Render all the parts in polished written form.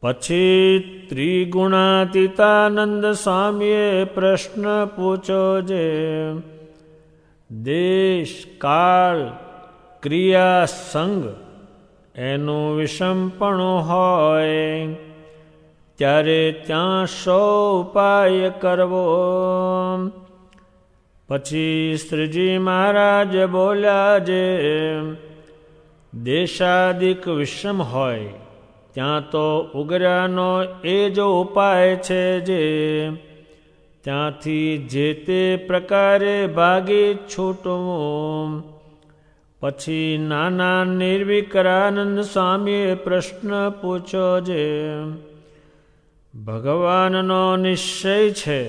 પછી ત્રિગુણાતીતાનંદ સ્વામીએ પ્રશ્ન પૂછો જે દેશ કાળ ક્રિયા સંગ એનું વિષમપણું હોય ત્યારે ત્યાં શો ઉપાય કરવો? પછી શ્રીજી મહારાજ બોલ્યા જે દેશાદિક વિષમ હોય ત્યાં તો ઉગર્યાનો એ જ ઉપાય છે જે ત્યાંથી જે તે પ્રકારે ભાગી છૂટવું. પછી નાના નિર્વિકરાનંદ સ્વામીએ પ્રશ્ન પૂછ્યો જે ભગવાનનો નિશ્ચય છે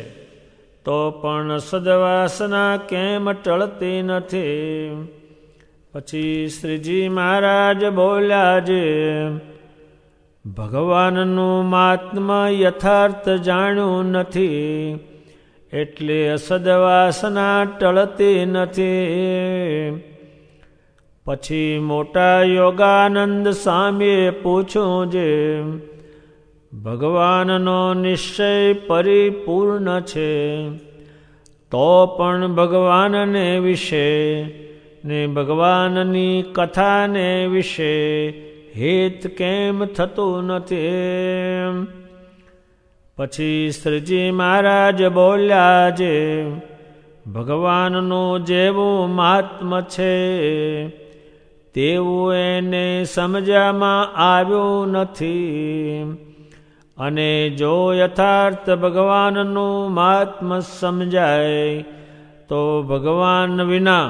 તો પણ સદવાસના કેમ ટળતી નથી? પછી શ્રીજી મહારાજ બોલ્યા જે ભગવાનનું મહાત્મા યથાર્થ જાણ્યું નથી એટલે અસદવાસના ટળતી નથી. પછી મોટા યોગાનંદ સ્વામીએ પૂછ્યું જે ભગવાનનો નિશ્ચય પરિપૂર્ણ છે તો પણ ભગવાનને વિશે ને ભગવાનની કથાને વિશે હિત કેમ થતું નથી? પછી શ્રીજી મહારાજ બોલ્યા જે ભગવાનનું જેવું મહાત્મ્ય છે તેવું એને સમજવામાં આવ્યું નથી. અને જો યથાર્થ ભગવાનનું મહાત્મ્ય સમજાય તો ભગવાન વિના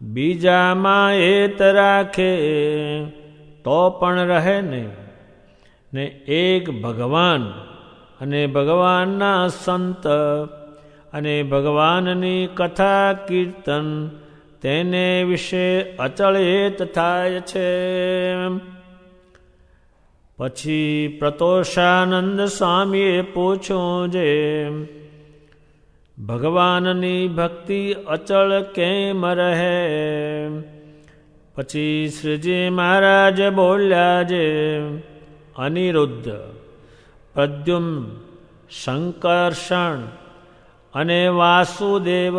બીજામાં હેત રાખે તો પણ રહે નહીં ને એક ભગવાન અને ભગવાનના સંત અને ભગવાનની કથા કીર્તન તેને વિશે અચળ હેત થાય છે. પછી પ્રતોષાનંદ સ્વામીએ પૂછ્યું જે ભગવાનની ભક્તિ અચળ કેમ રહે? પછી શ્રીજી મહારાજ બોલ્યા જે અનિરુદ્ધ, પ્રદ્યુમ્ન, સંકર્ષણ અને વાસુદેવ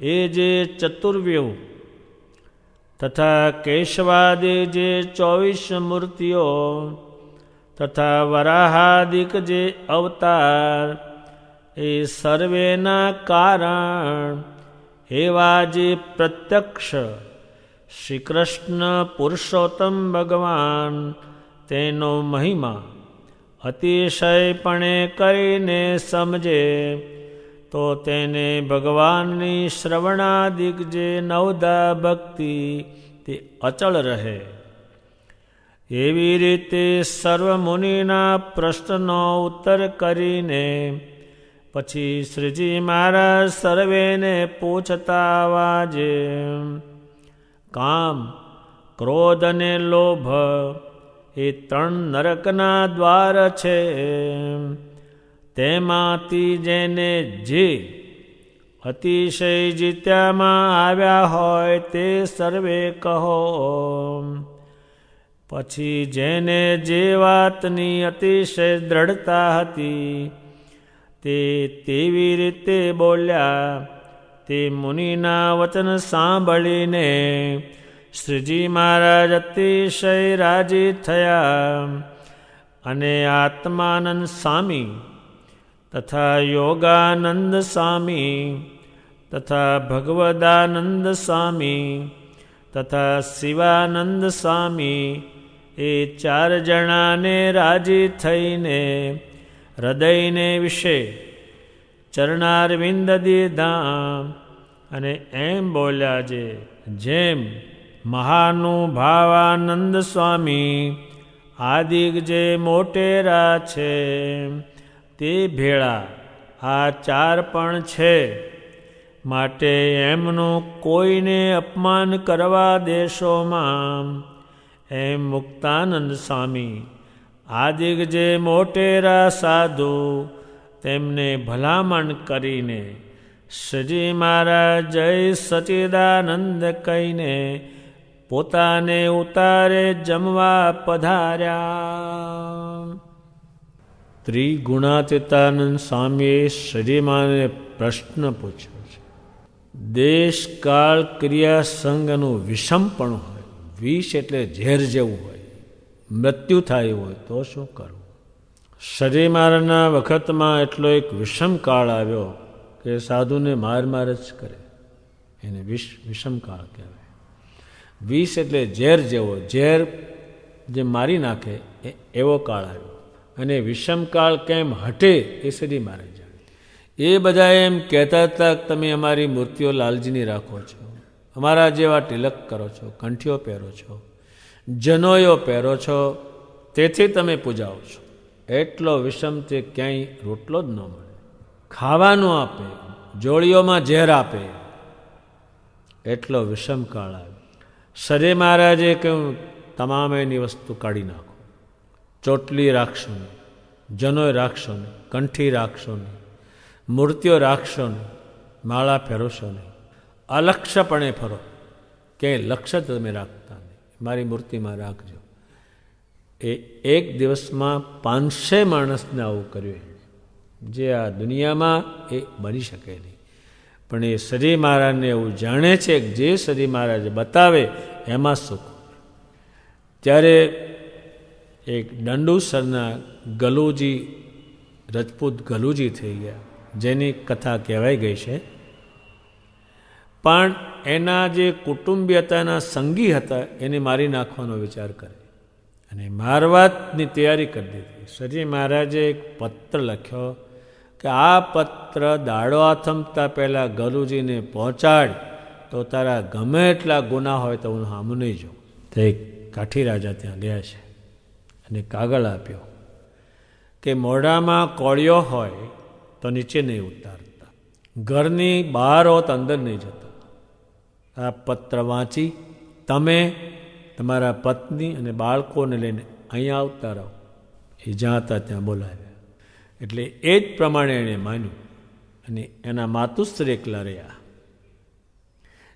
એ જે ચતુર્વ્યુહ તથા કેશવાદી જે 24 મૂર્તિઓ તથા વરાહાદિક જે અવતાર એ સર્વેના કારણ એવા જે પ્રત્યક્ષ શ્રી કૃષ્ણ પુરુષોત્તમ ભગવાન તેનો મહિમા અતિશયપણે કરીને સમજે તો તેને ભગવાનની શ્રવણાદિક જે નવધા ભક્તિ તે અચળ રહે. એવી રીતે સર્વ મુનિના પ્રશ્નનો ઉત્તર કરીને પછી શ્રીજી મહારાજ સર્વેને પૂછતા વાજે કામ, ક્રોધ અને લોભ એ 3 નરકના દ્વાર છે. તેમાંથી જેને જે અતિશય જીત્યામાં આવ્યા હોય તે સર્વે કહો. પછી જેને જે વાતની અતિશય દ્રઢતા હતી તે તેવી રીતે બોલ્યા તે મુનિના વચન સાંભળીને શ્રીજી મહારાજ અતિશય રાજી થયા અને આત્માનંદ સ્વામી તથા યોગાનંદ સ્વામી તથા ભગવદાનંદ સ્વામી તથા શિવાનંદ સ્વામી એ 4 જણાને રાજી થઈને હૃદયને વિશે ચરણારવિંદ દીધા અને એમ બોલ્યા જે જેમ મહાનુભાવાનંદ સ્વામી આદિક જે મોટેરા છે તે ભેળા આ 4 પણ છે માટે એમનું કોઈને અપમાન કરવા દેશોમાં એમ મુક્તાનંદ સ્વામી આદિક જે મોટેરા સાધુ તેમને ભલામણ કરીને શ્રીજી મહારાજ જય સચિદાનંદ કહીને પોતાને ઉતારે જમવા પધાર્યા. ત્રિગુણાતીતાનંદ સ્વામીએ શ્રીમાને પ્રશ્ન પૂછ્યો છે. દેશ કાળ ક્રિયા સંગનું વિષમ પણ હોય, વિષ એટલે ઝેર જેવું હોય, મૃત્યુ થાય હોય તો શું કરવું? શ્રી મહારાજના વખતમાં એટલો એક વિષમ કાળ આવ્યો કે સાધુને માર જ કરે, એને વિષમ કાળ કહેવાય. વિષ એટલે ઝેર જેવો, ઝેર જે મારી નાખે એવો કાળ આવ્યો. અને વિષમ કાળ કેમ હટે એ શ્રી મહારાજ જાણે. એ બધા એમ કહેતા હતા કે તમે અમારી મૂર્તિઓ લાલજીની રાખો છો, અમારા જેવા તિલક કરો છો, કંઠીઓ પહેરો છો, જનોયો પહેરો છો, તેથી તમે પૂજાઓ છો. એટલો વિષમ તે ક્યાંય રોટલો જ ન મળે, ખાવાનું આપે, જોડીઓમાં ઝેર આપે, એટલો વિષમ કાળ આવે. શ્રી મહારાજે કહ્યું તમામ એની વસ્તુ કાઢી નાખો. ચોટલી રાખશો ને, જનોય રાખશો ને, કંઠી રાખશો ને, મૂર્તિઓ રાખશો ને, માળા ફેરવશો નહીં, અલક્ષ્યપણે ફરો, ક્યાંય લક્ષ્ય તમે રાખતા નહીં, મારી મૂર્તિમાં રાખજો. એ એક દિવસમાં 500 માણસને આવું કર્યું, જે આ દુનિયામાં એ બની શકે નહીં. પણ એ શ્રી મહારાજને એવું જાણે છે કે જે શ્રી મહારાજ બતાવે એમાં સુખ. ત્યારે એક દંડુસરના ગલુજી, રજપૂત ગલુજી થઈ ગયા, જેની કથા કહેવાઈ ગઈ છે. પણ એના જે કુટુંબી હતા, એના સંગી હતા, એને મારી નાખવાનો વિચાર કરે અને મારવાતની તૈયારી કરી દીધી. શ્રી મહારાજે એક પત્ર લખ્યો કે આ પત્ર દાડો આથમતા પહેલાં ગલુજીને પહોંચાડ તો તારા ગમે એટલા ગુના હોય તો હું સામું નહીં જોઉં. તો એક કાઠી રાજા ત્યાં ગયા છે અને કાગળ આપ્યો કે મોઢામાં કોળિયો હોય તો નીચે નહીં ઉતારતા, ઘરની બહાર હો તો અંદર નહીં જતા. આ પત્ર વાંચી તમે તમારા પત્ની અને બાળકોને લઈને અહીંયા આવતા રહો. એ જ્યાં હતા ત્યાં બોલાવ્યા. એટલે એ જ પ્રમાણે એણે માન્યું અને એના માતુશ્રી એકલા રહ્યા.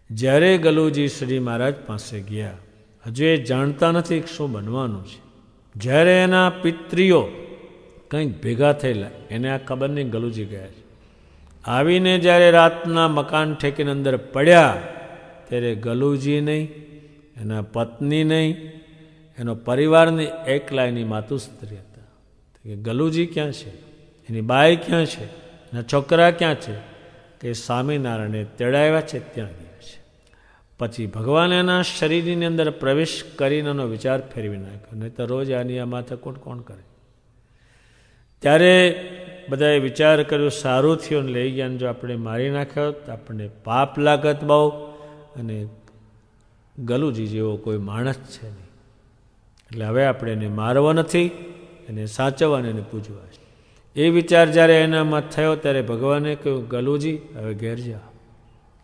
જ્યારે ગલુજી શ્રી મહારાજ પાસે ગયા, હજુ એ જાણતા નથી કે શું બનવાનું છે. જ્યારે એના પિતૃઓ કંઈક ભેગા થયેલા, એને આ ખબર નહીં ગલુજી ગયા છે. આવીને જ્યારે રાતના મકાન ઠેકીને અંદર પડ્યા, ત્યારે ગલુજી નહીં, એના પત્ની નહીં, એનો પરિવારની એકલા એની માતુશ્રી હતા. કે ગલુજી ક્યાં છે, એની બાઈ ક્યાં છે, એના છોકરા ક્યાં છે? કે સ્વામિનારાયણે તેડાવ્યા છે ત્યાં ગયા છે. પછી ભગવાન એના શરીરની અંદર પ્રવેશ કરીને એનો વિચાર ફેરવી નાખ્યો, નહીં તો રોજ આની આ માથે કોણ કરે. ત્યારે બધાએ વિચાર કર્યો સારું થયું લઈ ગયા, જો આપણે મારી નાખ્યો તો આપણને પાપ લાગત બહુ, અને ગલુજી જેવો કોઈ માણસ છે નહીં, એટલે હવે આપણે એને મારવો નથી, એને સાચવવાને એને પૂજવા છે. એ વિચાર જ્યારે એનામાં થયો ત્યારે ભગવાને કહ્યું ગલુજી હવે ઘેર જાઓ.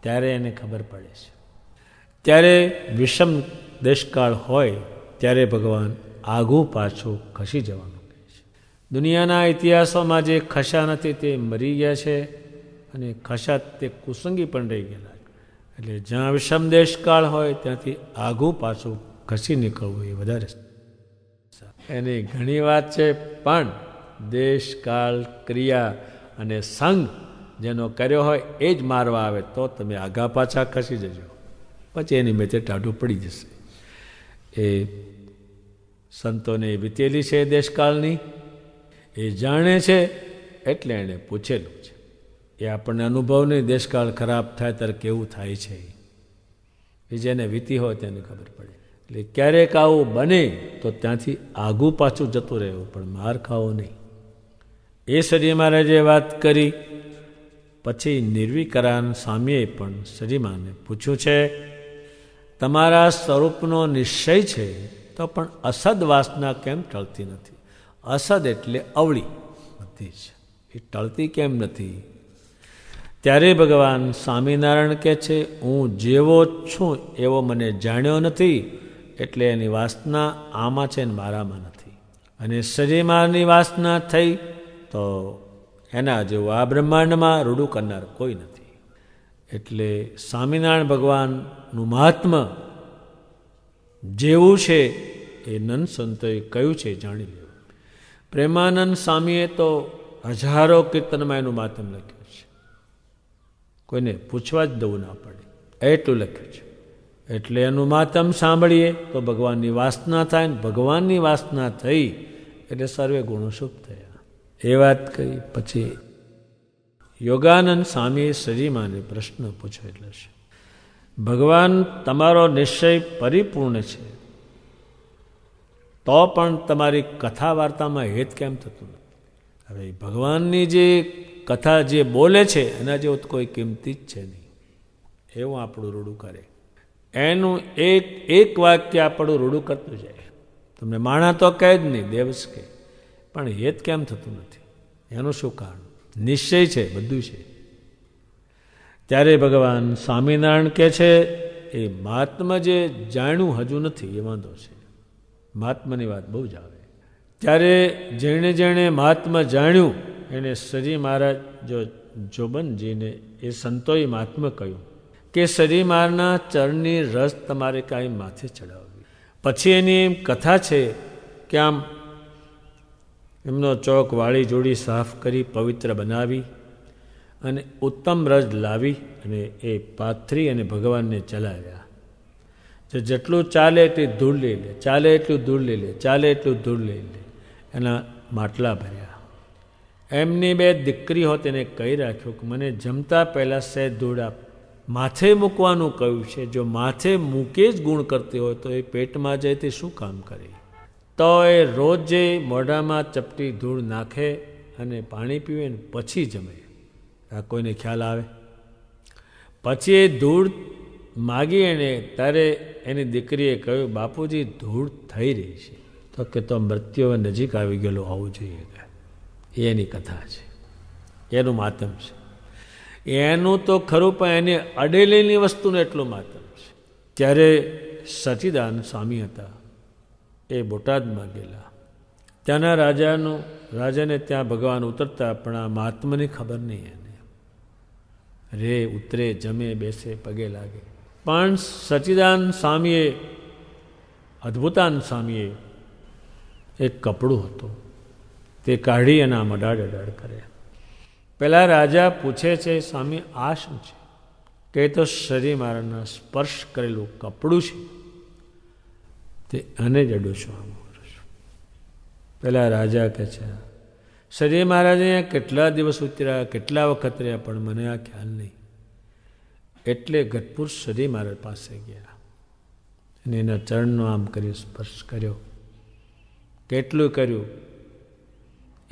ત્યારે એને ખબર પડે છે. ત્યારે વિષમ દેશકાળ હોય ત્યારે ભગવાન આઘું પાછું ખસી જવાનું કહે છે. દુનિયાના ઇતિહાસોમાં જે ખસા નથી તે મરી ગયા છે, અને ખસા તે કુસંગી પણ રહી ગયેલા. એટલે જ્યાં વિષમ દેશકાળ હોય ત્યાંથી આઘું પાછું ખસી નીકળવું એ વધારે એની ઘણી વાત છે. પણ દેશકાળ ક્રિયા અને સંગ જેનો કર્યો હોય એ જ મારવા આવે તો તમે આગા પાછા ખસી જજો, પછી એની મેતે ટાઢું પડી જશે. એ સંતોને વીતેલી છે દેશકાળની, એ જાણે છે એટલે એણે પૂછેલું છે. એ આપણને અનુભવ નહીં, દેશકાળ ખરાબ થાય ત્યારે કેવું થાય છે એ જેને વીતી હોય તેને ખબર પડે. એટલે ક્યારેક આવું બને તો ત્યાંથી આઘું પાછું જતું રહેવું, પણ માર ખાવો નહીં. એ શ્રી મહારાજે વાત કરી. પછી નિર્વિકરાન સ્વામીએ પણ શ્રીમાને પૂછ્યું છે, તમારા સ્વરૂપનો નિશ્ચય છે તો પણ અસદ વાસના કેમ ટળતી નથી? અસદ એટલે અવળી બધી છે, એ ટળતી કેમ નથી? ત્યારે ભગવાન સ્વામિનારાયણ કહે છે, હું જેવો છું એવો મને જાણ્યો નથી, એટલે એની વાસના આમાં છે ને મારામાં નથી. અને શ્રીમાની વાસના થઈ તો એના જેવું આ બ્રહ્માંડમાં રૂડું કરનાર કોઈ નથી. એટલે સ્વામિનારાયણ ભગવાનનું મહાત્મ્ય જેવું છે એ નંદ સંતોએ કહ્યું છે, જાણી લેવું. પ્રેમાનંદ સ્વામીએ તો હજારો કીર્તનમાં એનું માતમ લખ્યું છે, કોઈને પૂછવા જ દવું ના પડે એટલું લખ્યું છે. એટલે એનું માતમ સાંભળીએ તો ભગવાનની વાસના થાય, ને ભગવાનની વાસના થઈ એટલે સર્વે ગુણો શુભ થયા. એ વાત કહી પછી યોગાનંદ સ્વામીએ શ્રીમાને પ્રશ્ન પૂછ્યો એટલે છે, ભગવાન તમારો નિશ્ચય પરિપૂર્ણ છે, તો પણ તમારી કથા વાર્તામાં હેત કેમ થતું નથી? હવે ભગવાનની જે કથા જે બોલે છે એના જેવો કોઈ કિંમતી જ છે નહીં. એવું આપણું રૂડું કરે, એનું એક વાક્ય આપણું રૂડું કરતું જાય. તમને માણા તો કહે જ નહીં, દેવસ કહે, પણ હેત કેમ થતું નથી? એનું શું કારણ? નિશ્ચય છે, બધું છે. ત્યારે ભગવાન સ્વામિનારાયણ કહે છે, એ મહાત્મા જે જાણ્યું હજુ નથી એ વાંધો છે. મહાત્માની વાત બહુ જ આવે. ત્યારે જેણે જેણે મહાત્મા જાણ્યું એને શ્રી મહારાજ જોબનજીને એ સંતોએ મહાત્મા કહ્યું કે શ્રી મહારાજના ચરણની રસ તમારે કાંઈ માથે ચડાવવી. પછી એની એમ કથા છે કે આમ એમનો ચોક વાળી જોડી સાફ કરી પવિત્ર બનાવી અને ઉત્તમ રસ લાવી અને એ પાથરી અને ભગવાનને ચલાવ્યા. જેટલું ચાલે એટલી ધૂળ લઈ લે, ચાલે એટલું ધૂળ લઈ લે, ચાલે એટલું ધૂળ લઈ લે, એના માટલા ભર્યા. એમની બે દીકરી હોત એને કહી રાખ્યું કે મને જમતા પહેલાં સહેજ ધૂળ આપ. માથે મૂકવાનું કહ્યું છે, જો માથે મૂકે જ ગુણ કરતી હોય તો એ પેટમાં જાય તે શું કામ કરે? તો એ રોજ જે મોઢામાં ચપટી ધૂળ નાખે અને પાણી પીવે ને પછી જમે. આ કોઈને ખ્યાલ આવે? પછી એ ધૂળ માગી એને ત્યારે એની દીકરીએ કહ્યું, બાપુજી ધૂળ થઈ રહી છે. તો કે તો મૃત્યુ નજીક આવી ગયેલું હોવું જોઈએ. એની કથા છે, એનું માતમ છે. એનું તો ખરું, પણ એને અડેલીની વસ્તુનું એટલું માતમ છે. ત્યારે સચિદાનંદ સ્વામી હતા, એ બોટાદમાં ગયેલા. ત્યાંના રાજાને ત્યાં ભગવાન ઉતરતા, પણ આ મહાત્માની ખબર નહીં એને. રે ઉતરે, જમે, બેસે, પગે લાગે. પણ સચિદાનંદ સ્વામીએ, અદ્ભુતાનંદ સ્વામીએ એક કપડું હતું તે કાઢી અને આમ અડાડ અડાડ કરે. પેલા રાજા પૂછે છે, સ્વામી આ શું છે? કે તો શ્રી મહારાજના સ્પર્શ કરેલું કપડું છે, તે આને જ અડું છું, આમ કરું છું. પેલા રાજા કહે છે, શ્રી મહારાજ અહીંયા કેટલા દિવસ ઉતર્યા, કેટલા વખત રહ્યા, પણ મને આ ખ્યાલ નહીં. એટલે ગઢપુર શ્રી મહારાજ પાસે ગયા અને એના ચરણનો આમ કર્યો, સ્પર્શ કર્યો. કેટલું કર્યું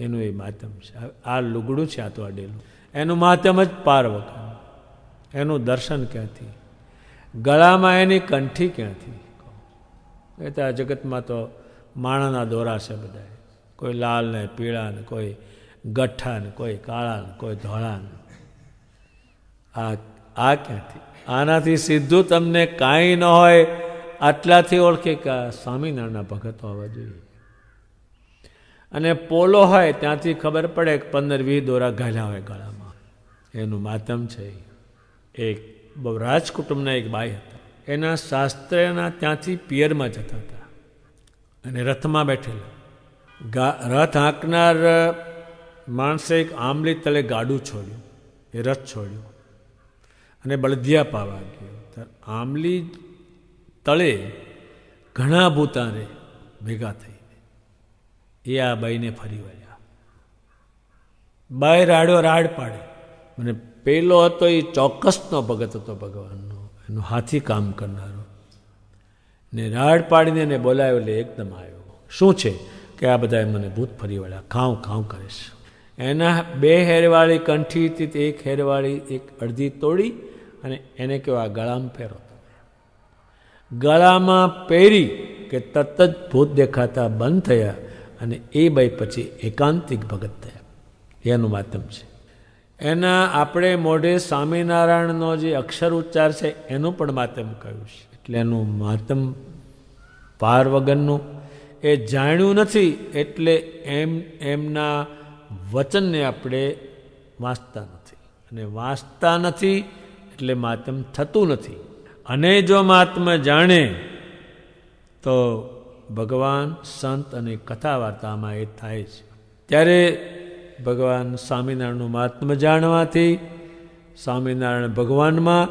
એનું એ માતમ છે. આ લુગડું છે, આ તો અડેલું, એનું માતમ જ પાર વગર. એનું દર્શન ક્યાંથી? ગળામાં એની કંઠી ક્યાંથી? એ તો આ જગતમાં તો માણાના દોરા છે બધા, કોઈ લાલ ને પીળા ને, કોઈ ગઠ્ઠા ને, કોઈ કાળા ને, કોઈ ધોળા ને. આ ક્યાંથી? આનાથી સીધું તમને કાંઈ ન હોય આટલાથી ઓળખે કે સ્વામિનારાયણના ભગત હોવા જોઈએ. અને પોલો હોય ત્યાંથી ખબર પડે કે 15-20 દોરા ઘાલ્યા હોય ગળામાં. એનું માતમ છે. એક રાજકુટુંબના એક બાઈ હતા, એના શાસ્ત્રના ત્યાંથી પિયરમાં જતા હતા અને રથમાં બેઠેલા. રથ હાંકનાર માણસે એક આંબલી તળે ગાડું છોડ્યું, એ રથ છોડ્યો અને બળદિયા પાવા ગયો. આંબલી તળે ઘણા ભૂતારે ભેગા થઈ, એ આ બાઈને ફરી વળ્યા. બાઈ રાડ પાડે. મને પેલો હતો એ ચોક્કસનો ભગત હતો ભગવાનનો, એનું હાથી કામ કરનારો. ને રાડ પાડીને એને બોલાવ્યો એટલે એકદમ આવ્યો. શું છે? કે આ બધા મને ભૂત ફરી વળ્યા, ખાઉં ખાઉં કરે છે. એના 2 હેરવાળી કંઠી હતી, તે એક હેરવાળી એક અડધી તોડી અને એને કહ્યું આ ગળામાં પહેરો. ગળામાં પહેરી કે તરત જ ભૂત દેખાતા બંધ થયા અને એ બાઈ પછી એકાંતિક ભગત થયા. એનું માતમ છે. એના આપણે મોઢે સ્વામિનારાયણનો જે અક્ષર ઉચ્ચાર છે એનું પણ માતમ કહ્યું છે. એટલે એનું માતમ પાર વગરનું. એ જાણ્યું નથી એટલે એમના વચનને આપણે વાંચતા નથી, અને વાંચતા નથી એટલે માતમ થતું નથી. અને જો મહાત્મા જાણે તો ભગવાન, સંત અને કથા વાર્તામાં એ થાય છે. ત્યારે ભગવાન સ્વામિનારાયણનું મહાત્મ્ય જાણવાથી સ્વામિનારાયણ ભગવાનમાં,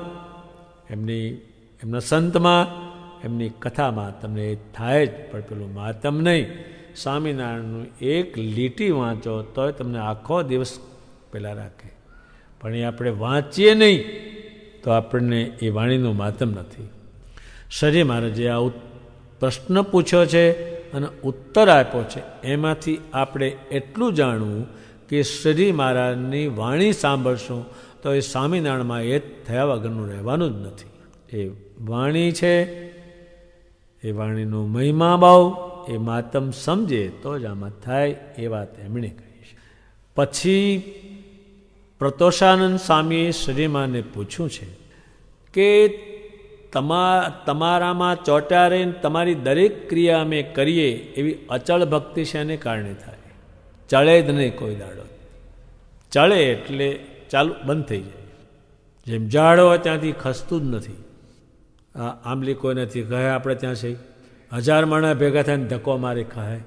એમના સંતમાં, એમની કથામાં તમને એ થાય જ. પણ પેલું મહાત્મ નહીં, સ્વામિનારાયણનું એક લીટી વાંચો તોય તમને આખો દિવસ પેલા રાખે. પણ એ આપણે વાંચીએ નહીં તો આપણને એ વાણીનું મહાત્મ નથી. શ્રીજી મહારાજે આ પ્રશ્ન પૂછ્યો છે અને ઉત્તર આપ્યો છે. એમાંથી આપણે એટલું જાણવું કે શ્રીજી મહારાજની વાણી સાંભળશું તો એ સ્વામિનારાયણમાં એ થયા વગરનું રહેવાનું જ નથી. એ વાણી છે, એ વાણીનો મહિમા ભાવ, એ માતમ સમજે તો જ આમાં થાય. એ વાત એમણે કહી છે. પછી પ્રતોષાનંદ સ્વામીએ શ્રીમાને પૂછ્યું છે કે તમારામાં ચોંટ્યા રહીને તમારી દરેક ક્રિયા અમે કરીએ એવી અચળ ભક્તિ શેને કારણે થાય? ચળે જ નહીં કોઈ દાડો. ચળે એટલે ચાલુ બંધ થઈ જાય. જેમ ઝાડ હોય ત્યાંથી ખસતું જ નથી. આ આંબલી કોઈ નથી કહે આપણે ત્યાં છે 1000 માણસ ભેગા થઈને ધક્કો મારી ખાય,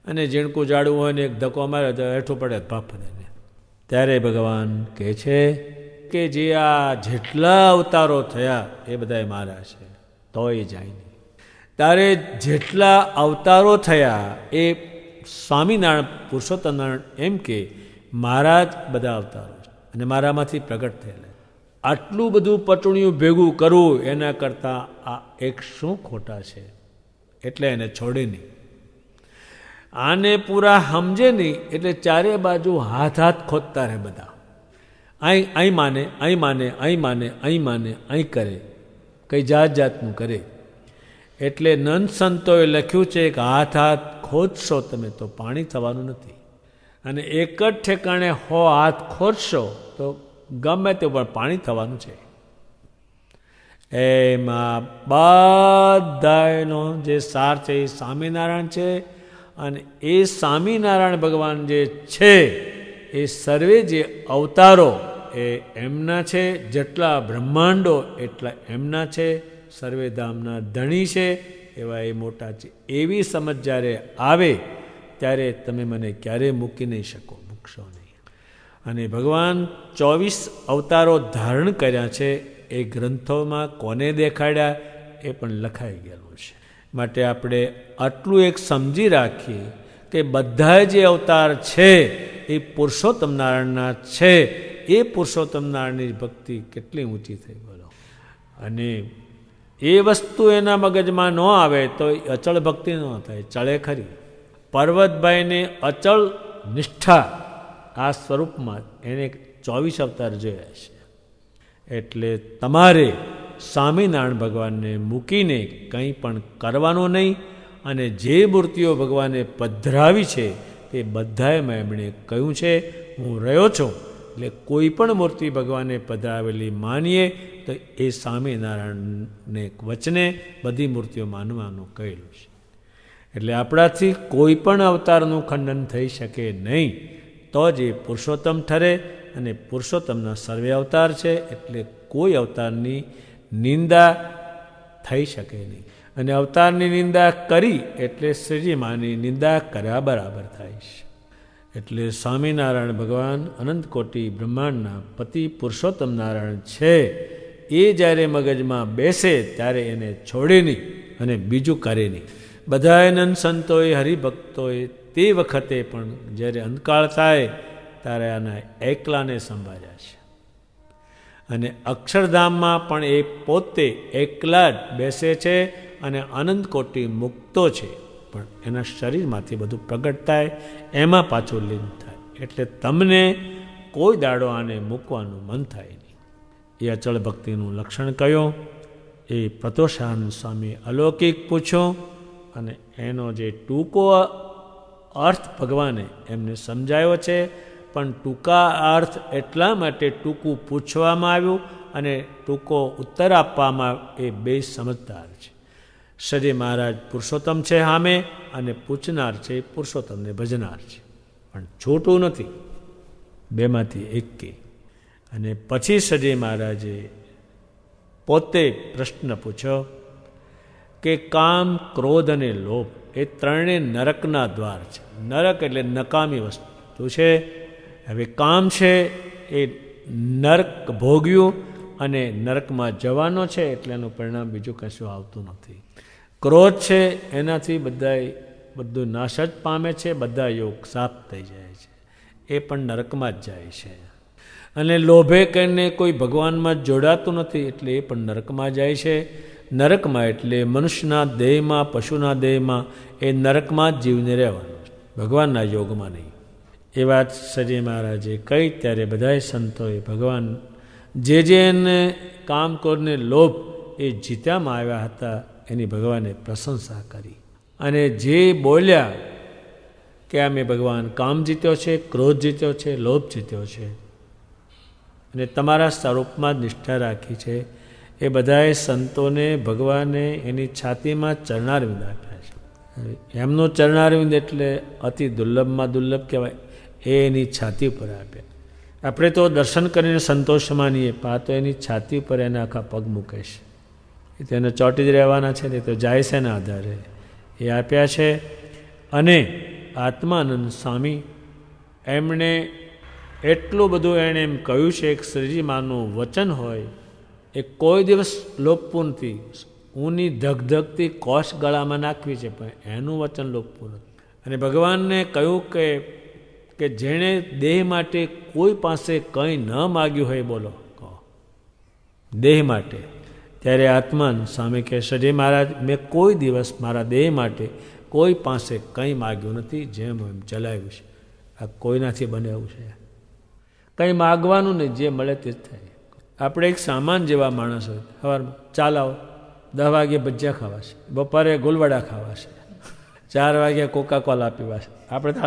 અને ઝીણકું ઝાડવું હોય ને એક ધક્કો મારે તો હેઠું પડે પાપ ને. ત્યારે ભગવાન કહે છે કે જે આ જેટલા અવતારો થયા એ બધાએ મારા છે તો એ જાય નહીં. ત્યારે જેટલા અવતારો થયા એ સ્વામિનારાયણ પુરુષોત્તમ નારાયણ એમ કે મારા જ બધા અવતારો છે અને મારામાંથી પ્રગટ થયેલા. આટલું બધું પટુણિયું ભેગું કરવું એના કરતાં આ એક શું ખોટા છે, એટલે એને છોડે નહીં. આને પૂરા સમજે નહીં એટલે ચારે બાજુ હાથ ખોદતા રહે બધા. અહીં માને, અહીં માને, અહીં માને, અહીં માને, અહીં કરે, કંઈ જાતનું કરે. એટલે નંદ સંતોએ લખ્યું છે કે હાથ ખોદશો તમે તો પાણી થવાનું નથી, અને એક જ ઠેકાણે હાથ ખોદશો તો ગમે તે પણ પાણી થવાનું છે. એમાં બધાનો જે સાર છે એ સ્વામિનારાયણ છે, અને એ સ્વામિનારાયણ ભગવાન જે છે એ સર્વે જે અવતારો એ એમના છે, જેટલા બ્રહ્માંડો એટલા એમના છે, સર્વે ધામના ધણી છે એવા એ મોટા છે. એવી સમજ જ્યારે આવે ત્યારે તમે મને ક્યારેય મૂકી નહીં શકો, મૂકશો નહીં. અને ભગવાન 24 અવતારો ધારણ કર્યા છે એ ગ્રંથોમાં કોને દેખાડ્યા એ પણ લખાઈ ગયેલું છે. માટે આપણે આટલું એક સમજી રાખીએ કે બધા જે અવતાર છે એ પુરુષોત્તમ નારાયણના છે. એ પુરુષોત્તમ નારાયણની ભક્તિ કેટલી ઊંચી થઈ બોલો. અને એ વસ્તુ એના મગજમાં ન આવે તો અચળ ભક્તિ ન થાય, ચળે ખરી. પર્વતભાઈને અચળ નિષ્ઠા આ સ્વરૂપમાં એને 24 અવતાર જોયા છે. એટલે તમારે સ્વામિનારાયણ ભગવાનને મૂકીને કંઈ પણ કરવાનું નહીં. અને જે મૂર્તિઓ ભગવાને પધરાવી છે તે બધાએમાં એમણે કહ્યું છે હું રહ્યો છું. એટલે કોઈ પણ મૂર્તિ ભગવાને પધરાવેલી માનીએ તો એ સ્વામિનારાયણને વચને બધી મૂર્તિઓ માનવાનું કહેલું છે. એટલે આપણાથી કોઈ પણ અવતારનું ખંડન થઈ શકે નહીં, તો જ એ પુરુષોત્તમ ઠરે. અને પુરુષોત્તમના સર્વે અવતાર છે એટલે કોઈ અવતારની નિંદા થઈ શકે નહીં. અને અવતારની નિંદા કરી એટલે શ્રીજી માની નિંદા કર્યા બરાબર થાય છે. એટલે સ્વામિનારાયણ ભગવાન અનંત કોટી બ્રહ્માંડના પતિ પુરુષોત્તમ નારાયણ છે. એ જ્યારે મગજમાં બેસે ત્યારે એને છોડે નહીં અને બીજું કરે નહીં. બધા નંદ સંતોએ હરિભક્તોએ તે વખતે પણ જ્યારે અંતકાળ થાય ત્યારે આના એકલાને સંભાળ્યા છે. અને અક્ષરધામમાં પણ એ પોતે એકલા જ બેસે છે અને અનંત કોટી મુક્તો છે, પણ એના શરીરમાંથી બધું પ્રગટ થાય, એમાં પાછું લીન થાય. એટલે તમને કોઈ દાડો આને મૂકવાનું મન થાય નહીં. એ અચળ ભક્તિનું લક્ષણ કયો એ પ્રતોષાનંદ સ્વામી અલૌકિક પૂછ્યો, અને એનો જે ટૂંકો અર્થ ભગવાને એમને સમજાયો છે. પણ ટૂંકા અર્થ એટલા માટે ટૂંકું પૂછવામાં આવ્યું અને ટૂંકો ઉત્તર આપવામાં એ બે સમજદાર છે. શ્રી મહારાજ પુરુષોત્તમ છે સામે, અને પૂછનાર છે પુરુષોત્તમને ભજનાર છે, પણ છોટું નથી, બેમાંથી એક કે. અને પછી શ્રી મહારાજે પોતે પ્રશ્ન પૂછ્યો કે કામ, ક્રોધ અને લોભ એ ત્રણેય નરકના દ્વાર છે. નરક એટલે નકામી વસ્તુ છે. હવે કામ છે એ નરક ભોગ્યું અને નરકમાં જવાનો છે, એટલે એનું પરિણામ બીજું કશું આવતું નથી. ક્રોધ છે એનાથી બધું નાશ જ પામે છે, બધા યોગ સાફ થઈ જાય છે, એ પણ નરકમાં જ જાય છે. અને લોભે કરીને કોઈ ભગવાનમાં જોડાતું નથી, એટલે એ પણ નરકમાં જાય છે. નરકમાં એટલે મનુષ્યના દેહમાં, પશુના દેહમાં, એ નરકમાં જ જીવને રહેવાનું છે, ભગવાનના યોગમાં નહીં. એ વાત શ્રીજી મહારાજે કહી ત્યારે બધાય સંતોએ ભગવાન જે એને કામ કરીને લોભ એ જીત્યામાં આવ્યા હતા એની ભગવાને પ્રશંસા કરી. અને જે બોલ્યા કે અમે ભગવાન કામ જીત્યો છે, ક્રોધ જીત્યો છે, લોભ જીત્યો છે અને તમારા સ્વરૂપમાં જ નિષ્ઠા રાખી છે, એ બધાએ સંતોને ભગવાને એની છાતીમાં ચરણારવિંદ આપ્યા છે. એમનું ચરણારવિંદ એટલે અતિ દુર્લભમાં દુર્લભ કહેવાય, એ એની છાતી ઉપર આપ્યા. આપણે તો દર્શન કરીને સંતોષ માનીએ, પા તો એની છાતી ઉપર એના આખા પગ મૂકે છે, તેને ચોંટી જ રહેવાના છે ને, તો જાય છે એના આધારે એ આપ્યા છે. અને આત્માનંદ સ્વામી એમણે એટલું બધું એણે એમ કહ્યું છે કે શ્રીજી માનું વચન હોય એ કોઈ દિવસ લોપવું નથી. ઊની ધગધગતી કોષ ગળામાં નાખવી છે, પણ એનું વચન લોપવું નથી. અને ભગવાનને કહ્યું કે જેણે દેહ માટે કોઈ પાસે કંઈ ન માગ્યું હોય, બોલો કહો દેહ માટે, ત્યારે આત્માન સામે કહે શ્રીજી મહારાજ મેં કોઈ દિવસ મારા દેહ માટે કોઈ પાસે કંઈ માગ્યું નથી, જેમ એમ ચલાવ્યું છે. આ કોઈનાથી બને એવું છે? કંઈ માગવાનું નહીં, જે મળે તે જ થાય. આપણે એક સામાન જેવા માણસ હોય, સવારમાં ચાલ આવો, 10 વાગે ભજીયા ખાવા છે, બપોરે ગુલવડા ખાવા છે, 4 વાગે કોકા કોલા પીવા છે. આપણે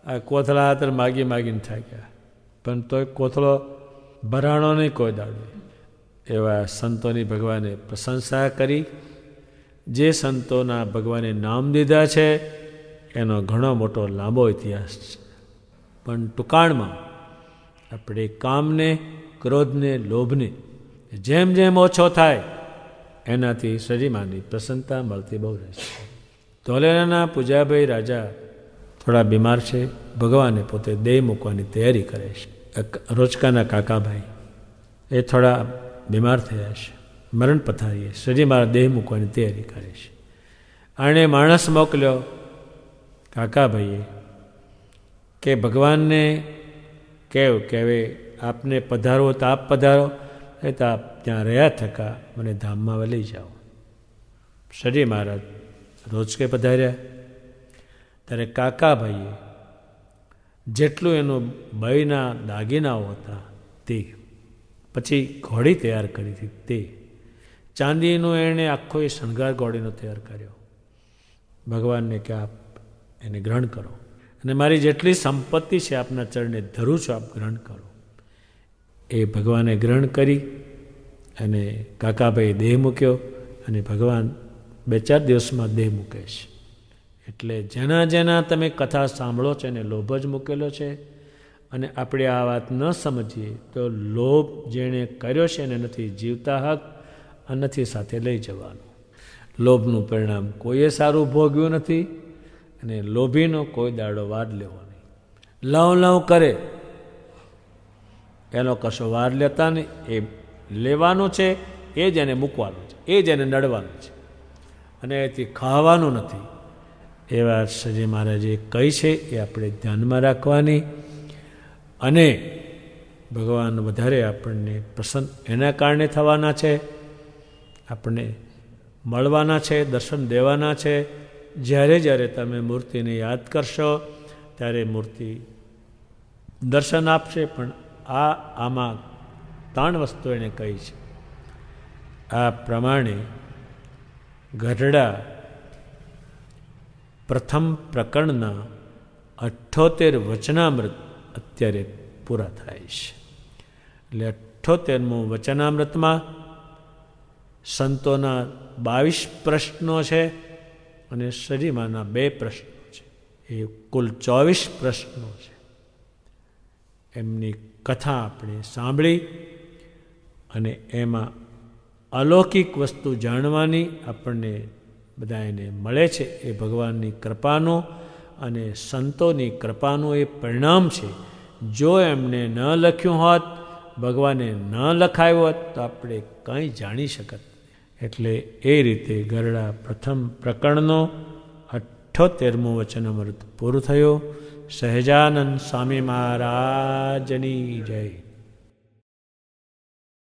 આ કોથળા હાથર માગીને થાક્યા, પણ તોય કોથળો ભરાણો નહીં કોઈ દાડો. એવા સંતોની ભગવાને પ્રશંસા કરી. જે સંતોના ભગવાને નામ દીધા છે એનો ઘણો મોટો લાંબો ઇતિહાસ છે, પણ ટૂંકાણમાં આપણે કામને, ક્રોધને, લોભને જેમ જેમ ઓછો થાય એનાથી શ્રીમાની પ્રસન્નતા મળતી બહુ રહેશે. ધોલેરાના પૂજાભાઈ રાજા થોડા બીમાર છે, ભગવાને પોતે દેહ મૂકવાની તૈયારી કરે છે. રોચકાના કાકાભાઈ એ થોડા બીમાર થયા છે, મરણ પથારીએ, શ્રીજી મારા દેહ મૂકવાની તૈયારી કરે છે. આણે માણસ મોકલ્યો કાકાભાઈએ કે ભગવાનને કહેવું કે હવે આપને પધારવો તો આપ પધારો, એ તો આપ ત્યાં રહ્યા થકા મને ધામમાં લઈ જાઓ. શ્રીજી મહારાજ રોજકે પધાર્યા ત્યારે કાકાભાઈએ જેટલું એનું બળીના દાગીનાઓ હતા તે, પછી ઘોડી તૈયાર કરી હતી તે, ચાંદીનો એણે આખો એ શણગાર ઘોડીનો તૈયાર કર્યો. ભગવાનને કે આપ એને ગ્રહણ કરો અને મારી જેટલી સંપત્તિ છે આપના ચરણે ધરું છું, આપ ગ્રહણ કરો. એ ભગવાને ગ્રહણ કરી અને કાકાભાઈ દેહ મૂક્યો અને ભગવાન 2-4 દિવસમાં દેહ મૂકે છે. એટલે જેના જેના તમે કથા સાંભળો છો એને લોભ જ મૂકેલો છે. અને આપણે આ વાત ન સમજીએ તો લોભ જેણે કર્યો છે એને નથી જીવતા હક અને નથી સાથે લઈ જવાનું. લોભનું પરિણામ કોઈએ સારું ભોગ્યું નથી અને લોભીનો કોઈ દાડો વાર લેવો નહીં. લવ કરે એનો કશો વાર લેતા નહીં, એ લેવાનું છે એ જ એને મૂકવાનું છે, એ જ એને નડવાનું છે અને એથી ખાવાનું નથી. એ વાત શ્રીજી મહારાજે કહી છે, એ આપણે ધ્યાનમાં રાખવાની. અને ભગવાન વધારે આપણને પ્રસન્ન એના કારણે થવાના છે, આપણને મળવાના છે, દર્શન દેવાના છે. જ્યારે જ્યારે તમે મૂર્તિને યાદ કરશો ત્યારે મૂર્તિ દર્શન આપશે. પણ આમાં 3 વસ્તુ એણે કહી છે. આ પ્રમાણે ગઢડા પ્રથમ પ્રકરણના 78 વચનામૃત અત્યારે પૂરા થાય છે. એટલે 78મું વચનામૃતમાં સંતોના 22 પ્રશ્નો છે અને શ્રીજીમાના 2 પ્રશ્નો છે. એ કુલ 24 પ્રશ્નો છે. એમની કથા આપણે સાંભળી અને એમાં અલૌકિક વસ્તુ જાણવાની આપણને બધાને મળે છે એ ભગવાનની કૃપાનો અને સંતોની કૃપાનું એ પરિણામ છે. જો એમને ન લખ્યું હોત, ભગવાને ન લખાયું હોત તો આપણે કંઈ જાણી શકત. એટલે એ રીતે ગરડા પ્રથમ પ્રકરણનો 78મો વચનામૃત પૂરું થયો. સહજાનંદ સ્વામી મહારાજની જય.